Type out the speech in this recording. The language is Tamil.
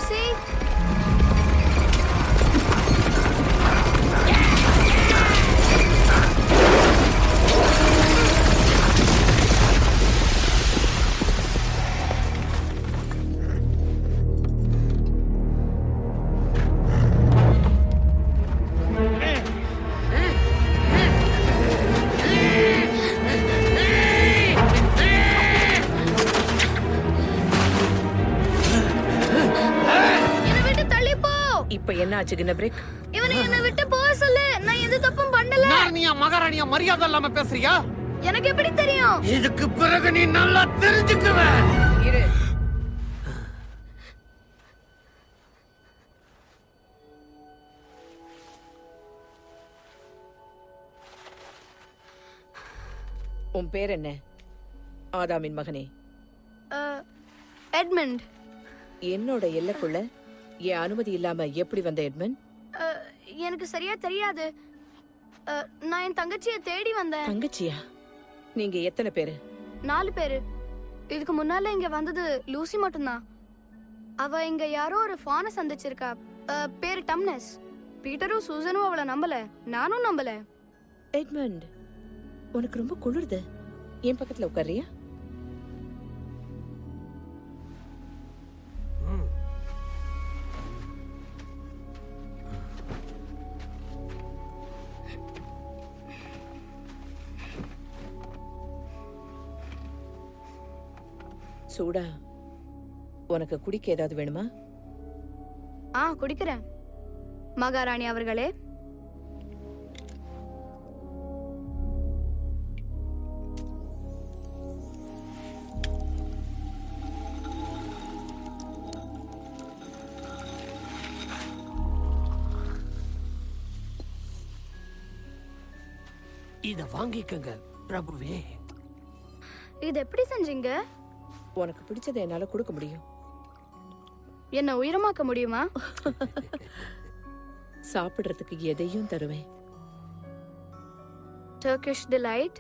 லூசி. இப்ப என்ன ஆச்சு கின்ன பிரேக்? இவனை என்ன விட்டு போக சொல்லு. நான் எந்த தப்பும் பண்ணல. நாரணியா மகாராணியா மரியாதை இல்லாம பேசுறியா? எனக்கு எப்படி தெரியும்? இதுக்கு பிறகு நீ நல்லா தெரிஞ்சுக்குவ. இரு. உன் பேர் என்ன? ஆதாமின் மகனே. எட்மண்ட். என்னோட எல்லைக்குள்ள என் அனுமதி இல்லாம எப்படி வந்த எட்மண்ட்? எனக்கு சரியா தெரியாது. நான் என் தங்கச்சியை தேடி வந்தேன். தங்கச்சியா? நீங்க எத்தனை பேரு? 4 பேரு. இதுக்கு முன்னால இங்க வந்தது லூசி மட்டும்தான். அவ இங்க யாரோ ஒரு ஃபானை சந்திச்சிருக்கா. பேரு டம்னஸ். பீட்டரும் சூசனும் அவளை நம்பல, நானும் நம்பல. எட்மண்ட், உனக்கு ரொம்ப குளிருது. என் பக்கத்துல உட்காரியா? சூடா, உனக்கு குடிக்க ஏதாவது வேணுமா? குடிக்கிறேன். மகாராணி அவர்களே, இத வாங்கிக்கங்க பிரபுவே. இது எப்படி செஞ்சீங்க? உனக்கு பிடிச்சதை என்னால கொடுக்க முடியும். என்ன உயிரமாக்க முடியுமா? சாப்பிடுறதுக்கு எதையும் தருவேன். Turkish delight.